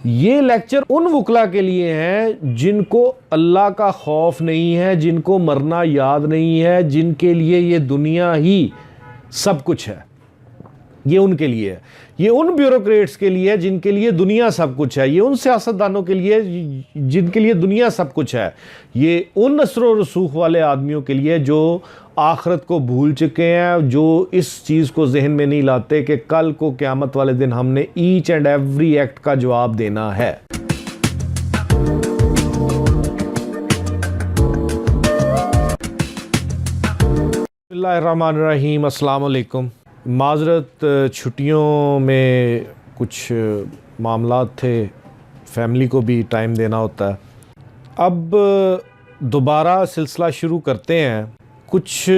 ये लेक्चर उन वकला के लिए हैं जिनको अल्लाह का खौफ नहीं है, जिनको मरना याद नहीं है, जिनके लिए ये दुनिया ही सब कुछ है। ये उनके लिए है। ये उन ब्यूरोक्रेट्स के लिए है जिनके लिए दुनिया सब कुछ है। ये उन सियासतदानों के लिए जिनके लिए दुनिया सब कुछ है। ये उन नस्र व रसूख वाले आदमियों के लिए जो आखरत को भूल चुके हैं, जो इस चीज़ को जहन में नहीं लाते कि कल को क़यामत वाले दिन हमने ईच एंड एवरी एक्ट का जवाब देना है। बिस्मिल्लाहिर्रहमानिर्रहीम, अस्सलाम वालेकुम। माज़रत, छुट्टियों में कुछ मामलात थे, फैमिली को भी टाइम देना होता है। अब दोबारा सिलसिला शुरू करते हैं। कुछ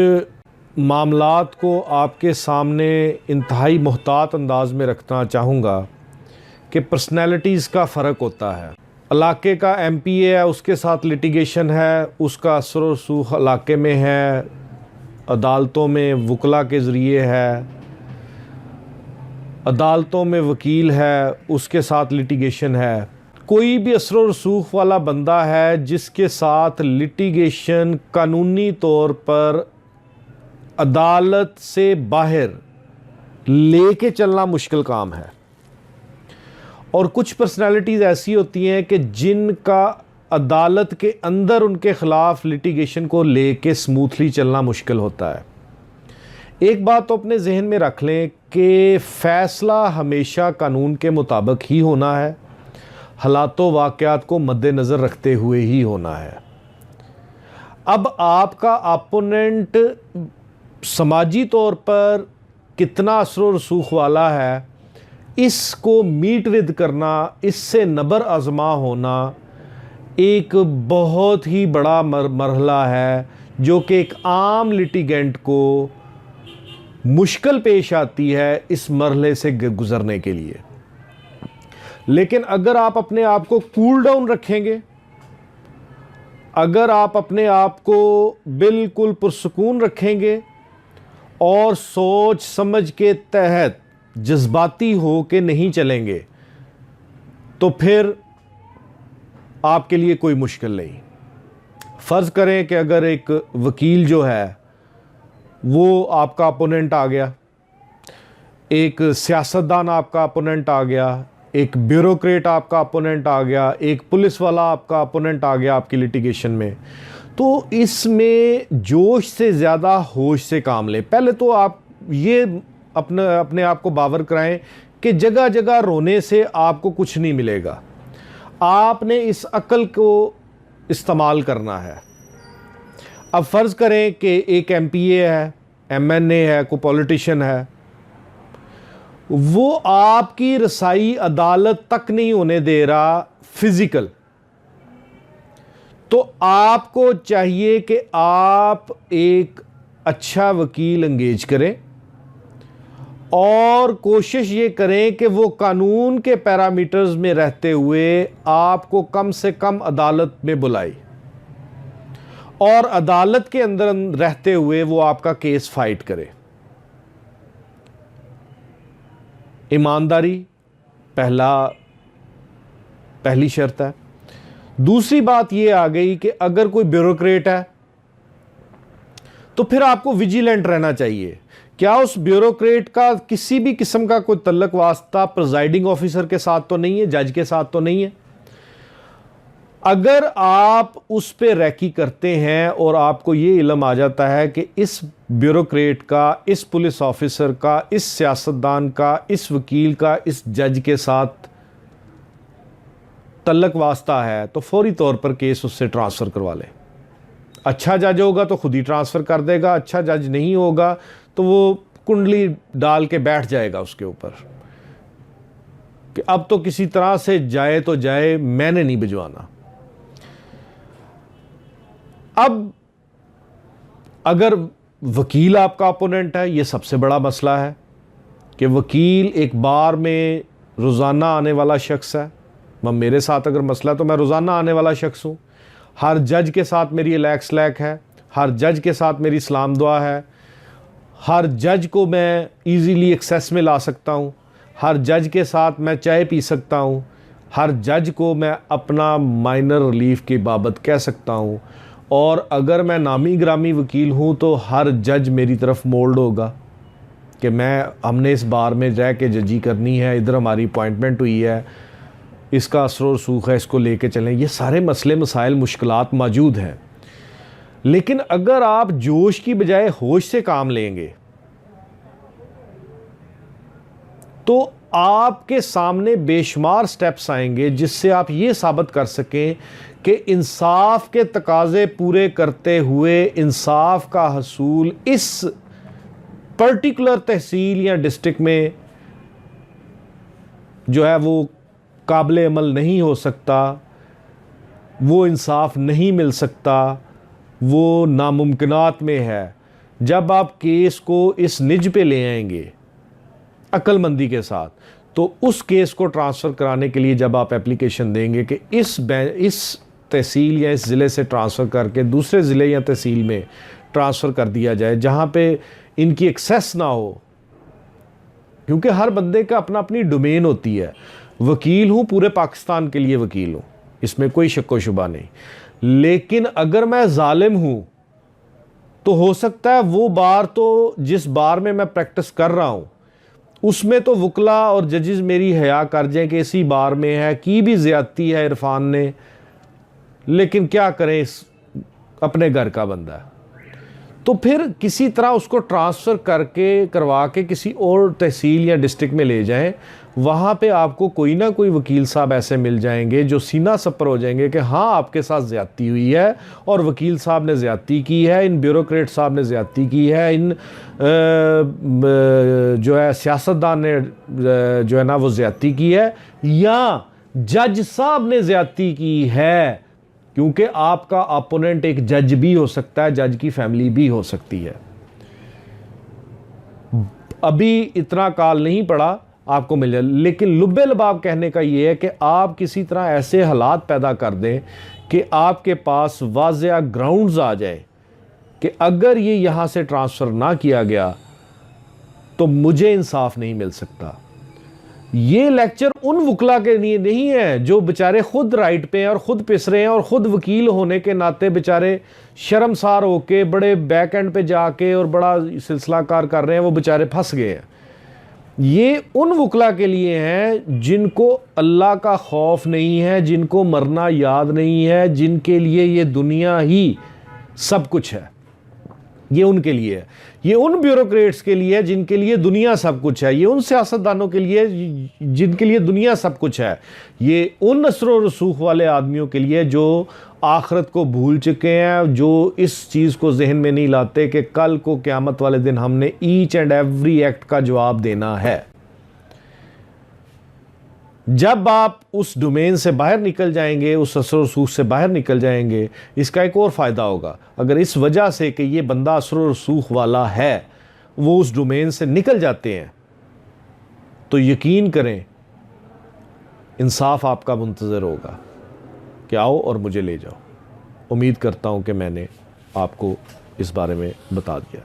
मामलात को आपके सामने इंतहाई मोहतात अंदाज में रखना चाहूँगा कि पर्सनैलिटीज़ का फ़र्क होता है। इलाके का MPA है, उसके साथ लिटिगेशन है, उसका असर व रसूख इलाके में है, अदालतों में वकला के ज़रिए है, अदालतों में वकील है, उसके साथ लिटिगेशन है। कोई भी असर व रसूख वाला बंदा है जिसके साथ लिटिगेशन कानूनी तौर पर अदालत से बाहर लेके चलना मुश्किल काम है। और कुछ पर्सनालिटीज़ ऐसी होती हैं कि जिनका अदालत के अंदर उनके ख़िलाफ़ लिटिगेशन को लेके स्मूथली चलना मुश्किल होता है। एक बात तो अपने जहन में रख लें कि फ़ैसला हमेशा कानून के मुताबिक ही होना है, हालातों वाक़यात को मद्देनज़र रखते हुए ही होना है। अब आपका अपोनेंट समाजी तौर पर कितना असर व रसूख वाला है, इसको मीट विद करना, इससे नबर आज़मा होना एक बहुत ही बड़ा मरहला है जो कि एक आम लिटिगेंट को मुश्किल पेश आती है इस मरहले से गुज़रने के लिए। लेकिन अगर आप अपने आप को कूल डाउन रखेंगे, अगर आप अपने आप को बिल्कुल पुरसुकून रखेंगे और सोच समझ के तहत जज्बाती हो के नहीं चलेंगे, तो फिर आपके लिए कोई मुश्किल नहीं। फ़र्ज़ करें कि अगर एक वकील जो है वो आपका अपोनेंट आ गया, एक सियासतदान आपका अपोनेंट आ गया, एक ब्यूरोक्रेट आपका अपोनेंट आ गया, एक पुलिस वाला आपका अपोनेंट आ गया आपकी लिटिगेशन में, तो इसमें जोश से ज़्यादा होश से काम लें। पहले तो आप ये अपने आप को बावर कराएं कि जगह जगह रोने से आपको कुछ नहीं मिलेगा। आपने इस अक्ल को इस्तेमाल करना है। अब फ़र्ज़ करें कि एक MPA है, MNA है, कोई पॉलिटिशियन है, वो आपकी रसाई अदालत तक नहीं होने दे रहा फिज़िकल, तो आपको चाहिए कि आप एक अच्छा वकील एंगेज करें और कोशिश ये करें कि वो कानून के पैरामीटर्स में रहते हुए आपको कम से कम अदालत में बुलाए और अदालत के अंदर रहते हुए वो आपका केस फाइट करे। ईमानदारी पहली शर्त है। दूसरी बात ये आ गई कि अगर कोई ब्यूरोक्रेट है तो फिर आपको विजिलेंट रहना चाहिए। क्या उस ब्यूरोक्रेट का किसी भी किस्म का कोई तल्लक वास्ता प्रिजाइडिंग ऑफिसर के साथ तो नहीं है, जज के साथ तो नहीं है? अगर आप उस पे रैकी करते हैं और आपको ये इल्म आ जाता है कि इस ब्यूरोक्रेट का, इस पुलिस ऑफिसर का, इस सियासतदान का, इस वकील का, इस जज के साथ तल्लक वास्ता है, तो फौरी तौर पर केस उससे ट्रांसफ़र करवा लें। अच्छा जज होगा तो खुद ही ट्रांसफ़र कर देगा, अच्छा जज नहीं होगा तो वो कुंडली डाल के बैठ जाएगा उसके ऊपर कि अब तो किसी तरह से जाए तो जाए, मैंने नहीं भिजवाना। अब अगर वकील आपका अपोनेंट है, ये सबसे बड़ा मसला है कि वकील एक बार में रोज़ाना आने वाला शख्स है। मेरे साथ अगर मसला है तो मैं रोज़ाना आने वाला शख्स हूँ। हर जज के साथ मेरी लैक है, हर जज के साथ मेरी सलाम दुआ है, हर जज को मैं इजीली एक्सेस में ला सकता हूँ, हर जज के साथ मैं चाय पी सकता हूँ, हर जज को मैं अपना माइनर रिलीफ की बाबत कह सकता हूँ, और अगर मैं नामी ग्रामी वकील हूँ तो हर जज मेरी तरफ मोल्ड होगा कि हमने इस बार में रह के जजी करनी है, इधर हमारी अपॉइंटमेंट हुई है, इसका असर और सूख है, इसको लेके चलें। ये सारे मसले मसाइल मुश्किलात मौजूद हैं। लेकिन अगर आप जोश की बजाय होश से काम लेंगे तो आपके सामने बेशुमार स्टेप्स आएंगे जिससे आप ये साबित कर सकें कि इंसाफ के तकाजे पूरे करते हुए इंसाफ का हसूल इस पर्टिकुलर तहसील या डिस्ट्रिक्ट में जो है वो काबिल अमल नहीं हो सकता, वो इंसाफ नहीं मिल सकता, वो नामुमकिनात में है। जब आप केस को इस निज पे ले आएंगे अक्लमंदी के साथ, तो उस केस को ट्रांसफ़र कराने के लिए जब आप एप्लीकेशन देंगे कि इस तहसील या इस ज़िले से ट्रांसफ़र करके दूसरे ज़िले या तहसील में ट्रांसफ़र कर दिया जाए जहाँ पे इनकी एक्सेस ना हो, क्योंकि हर बंदे का अपना अपनी डोमेन होती है। वकील हूँ, पूरे पाकिस्तान के लिए वकील हूँ, इसमें कोई शक व शुबा नहीं। लेकिन अगर मैं जालिम हूँ तो हो सकता है वो बार तो जिस बार में मैं प्रैक्टिस कर रहा हूँ उसमें तो वकला और जजेस मेरी हया कर जाएं कि इसी बार में है की भी ज़्यादती है इरफान ने, लेकिन क्या करें, इस अपने घर का बंदा है। तो फिर किसी तरह उसको ट्रांसफ़र करवा के किसी और तहसील या डिस्ट्रिक्ट में ले जाएं। वहाँ पे आपको कोई ना कोई वकील साहब ऐसे मिल जाएंगे जो सीना सपर हो जाएंगे कि हाँ आपके साथ ज़्यादती हुई है और वकील साहब ने ज़्यादती की है, इन ब्यूरोक्रेट साहब ने ज़्यादती की है, इन जो है सियासतदान ने जो है ना वो ज़्यादती की है, या जज साहब ने ज़्यादती की है। क्योंकि आपका अपोनेंट एक जज भी हो सकता है, जज की फैमिली भी हो सकती है। अभी इतना काल नहीं पड़ा, आपको मिल जाए। लेकिन लुब्बे लबाब कहने का ये है कि आप किसी तरह ऐसे हालात पैदा कर दें कि आपके पास वाज़िया ग्राउंड्स आ जाए कि अगर ये यहाँ से ट्रांसफ़र ना किया गया तो मुझे इंसाफ नहीं मिल सकता। ये लेक्चर उन वकला के लिए नहीं है जो बेचारे खुद राइट पे हैं और खुद पिस रहे हैं और खुद वकील होने के नाते बेचारे शर्मसार होके बड़े बैक एंड पे जाके और बड़ा सिलसिलाकार कर रहे हैं, वो बेचारे फंस गए हैं। ये उन वकला के लिए हैं जिनको अल्लाह का खौफ नहीं है, जिनको मरना याद नहीं है, जिनके लिए ये दुनिया ही सब कुछ है। ये उनके लिए है। ये उन ब्यूरोक्रेट्स के लिए है जिनके लिए दुनिया सब कुछ है। ये उन सियासतदानों के लिए जिनके लिए दुनिया सब कुछ है। ये उन नस्र व रसूख वाले आदमियों के लिए जो आखिरत को भूल चुके हैं, जो इस चीज़ को जहन में नहीं लाते कि कल को क़यामत वाले दिन हमने ईच एंड एवरी एक्ट का जवाब देना है। जब आप उस डोमेन से बाहर निकल जाएंगे, उस असर रसूख से बाहर निकल जाएंगे, इसका एक और फ़ायदा होगा। अगर इस वजह से कि ये बंदा असर रसूख वाला है वो उस डोमेन से निकल जाते हैं तो यकीन करें इंसाफ आपका मुंतज़र होगा कि आओ और मुझे ले जाओ। उम्मीद करता हूँ कि मैंने आपको इस बारे में बता दिया।